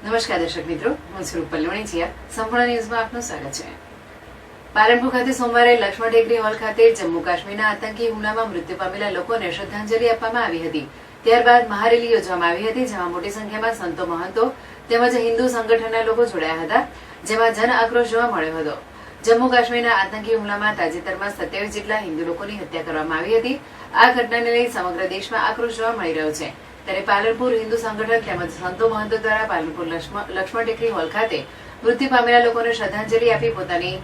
નમસ્કાર દર્શક મિત્રો, હું છું રૂપલ લોણીચિયા. સંપૂર્ણ ન્યૂઝમાં આપનું સ્વાગત છે. પાલનપુર ખાતે સોમવારે લક્ષ્મણ ટેકરી હોલ ખાતે જમ્મુ કાશ્મીરના આતંકી હુમલામાં મૃત્યુ પામેલા લોકોને શ્રદ્ધાંજલિ આપવામાં આવી હતી. ત્યારબાદ મહારેલી યોજવામાં આવી હતી, જેમાં મોટી સંખ્યામાં સંતો, મહંતો તેમજ હિન્દુ સંગઠનના લોકો જોડાયા હતા, જેમાં જન આક્રોશ જોવા મળ્યો હતો. જમ્મુ કાશ્મીરના આતંકી હુમલામાં તાજેતરમાં 27 જેટલા હિન્દુ લોકોની હત્યા કરવામાં આવી હતી. આ ઘટનાને લઈ સમગ્ર દેશમાં આક્રોશ જોવા મળી રહ્યો છે. ત્યારે પાલનપુર હિન્દુ સંગઠન તેમજ સંતો મહંતો દ્વારા પાલનપુર લક્ષ્મણ ટેકરી હોલ ખાતે મૃત્યુ પામેલા લોકોને શ્રદ્ધાંજલિ આપી પોતાની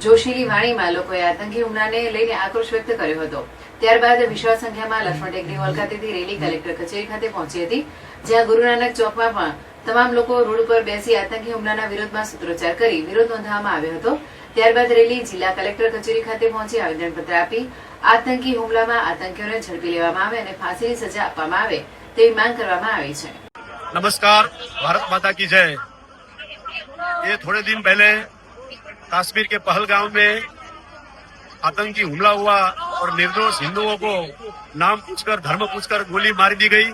જોશીલી વાણીમાં લોકોએ આતંકી હુમલાને લઈને આક્રોશ વ્યક્ત કર્યો હતો. ત્યારબાદ વિશાળ સંખ્યામાં લક્ષ્મણ ટેકરી હોલ ખાતેથી રેલી કલેક્ટર કચેરી ખાતે પહોંચી હતી, જ્યાં ગુરુ નાનક ચોકમાં પણ તમામ લોકો રોડ ઉપર બેસી આતંકી હુમલાના વિરોધમાં સૂત્રોચ્ચાર કરી વિરોધ નોંધાવવામાં આવ્યો હતો. ત્યારબાદ રેલી જિલ્લા કલેક્ટર કચેરી ખાતે પહોંચી આવેદનપત્ર આપી આતંકી હુમલામાં આતંકીઓને ઝડપી લેવામાં આવે અને ફાંસીની સજા આપવામાં આવે તેવી માંગ કરવામાં આવી છે. नमस्कार, भारत माता की जय। ये थोड़े दिन पहले कश्मीर के पहलगाम में आतंकी हमला हुआ और निर्दोष हिंदुओं को नाम पूछकर धर्म पूछकर गोली मारी दी गई।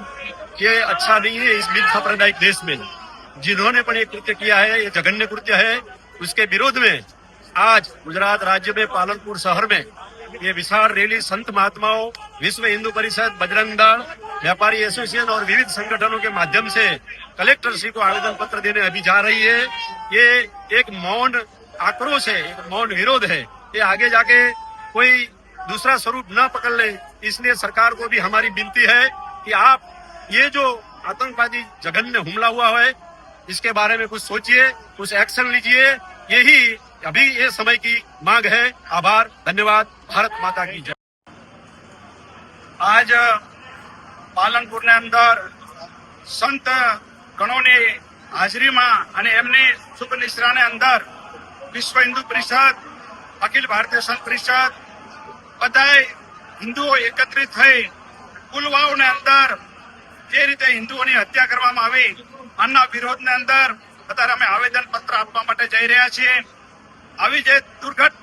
ये अच्छा नहीं है इस मित्र साम्प्रदायिक देश में। जिन्होंने पण ये कृत्य किया है, ये जघन्य कृत्य है, उसके विरोध में आज गुजरात राज्य में पालनपुर शहर में ये विशाल रैली संत महात्माओं, विश्व हिंदू परिषद, बजरंग दल, व्यापारी एसोसिएशन और विविध संगठनों के माध्यम से कलेक्टर श्री को आवेदन पत्र देने अभी जा रही है। ये एक मौन आक्रोश है, एक मौन विरोध है। ये आगे जाके कोई दूसरा स्वरूप न पकड़ ले, इसलिए सरकार को भी हमारी विनती है कि आप ये जो आतंकवादी जघन्य हमला हुआ है, इसके बारे में कुछ सोचिए, कुछ एक्शन लीजिए। यही अभी ये समय की मांग है। आभार, धन्यवाद। भारत माता की जय। आज પાલનપુર ને અંદર સંત ગણોની હાજરીમાં અને એમની શુભ નિશ્રાને અંદર વિશ્વ હિન્દુ પરિષદ, અખિલ ભારતીય સંત પરિષદ બધાય હિન્દુઓ એકત્રિત થઈ પુલવાઓને અંદર જે રીતે હિન્દુઓની હત્યા કરવામાં આવી, આના વિરોધને અંદર અત્યારે અમે આવેદન પત્ર આપવા માટે જઈ રહ્યા છીએ. આવી જે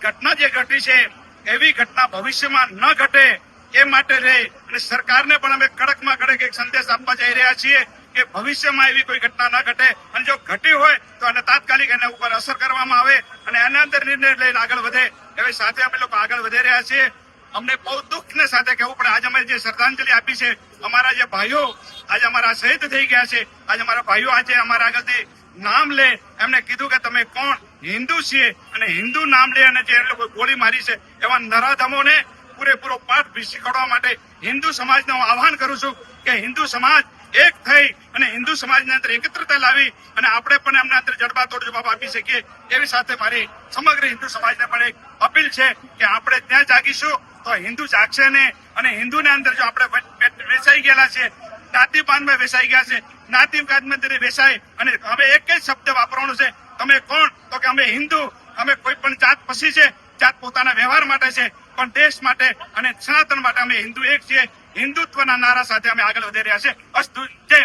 ઘટના જે ઘટી છે, એવી ઘટના ભવિષ્યમાં ન ઘટે એ માટે રહે અને સરકારને પણ અમે કડકમાં કડક એક સંદેશ આપવા જઈ રહ્યા છીએ કે ભવિષ્યમાં એવી કોઈ ઘટના ન ઘટે અને જો ઘટી હોય તો એને તાત્કાલિક એના ઉપર અસર કરવામાં આવે અને એના અંદર નિર્ણય લઈને આગળ વધે. એવી સાથે અમે લોકો આગળ વધી રહ્યા છીએ. અમને બહુ દુઃખને સાથે કહેવું પડે, આજે અમે જે શ્રદ્ધાંજલિ આપી છે, અમારા જે ભાઈઓ આજે અમારા શહીદ થઈ ગયા છે, આજે અમારા ભાઈઓ આજે અમારા આગળથી નામ લે, એમને કીધું કે તમે કોણ હિન્દુ છીએ અને હિન્દુ નામ લે અને જે લોકો ગોળી મારી છે એવા નરાધમોને પૂરેપૂરો પાઠ શીખવાડવા માટે હિન્દુ સમાજને હું આહ્વાન કરું છું કે હિન્દુ સમાજ એક થઈ અને હિન્દુ સમાજની અંદર એકત્રતા લાવી અને આપણે પણ એમના અંદર જડબાતોડ જવાબ આપી શકીએ. એવી સાથે મારી સમગ્ર હિન્દુ સમાજને પણ એક અપીલ છે કે આપણે ત્યાં જાગીશું તો હિન્દુ જાગશે ને. અને હિન્દુને અંદર જો આપણે વેચાઈ ગયેલા છે, જ્ઞાતિવાદમાં વેચાઈ ગયા છે, જ્ઞાતિવાદમાં વેચાય અને હવે એક જ શબ્દ વાપરવાનો છે, તમે કોણ? તો કે અમે હિન્દુ. અમે કોઈ પણ જાત પછી છે, જાત પોતાના વ્યવહાર માટે છે, પણ દેશ માટે અને સનાતન માટે અમે હિન્દુ એક છીએ. હિન્દુત્વના નારા સાથે અમે આગળ વધી રહ્યા છે. અસ્તુ, જય.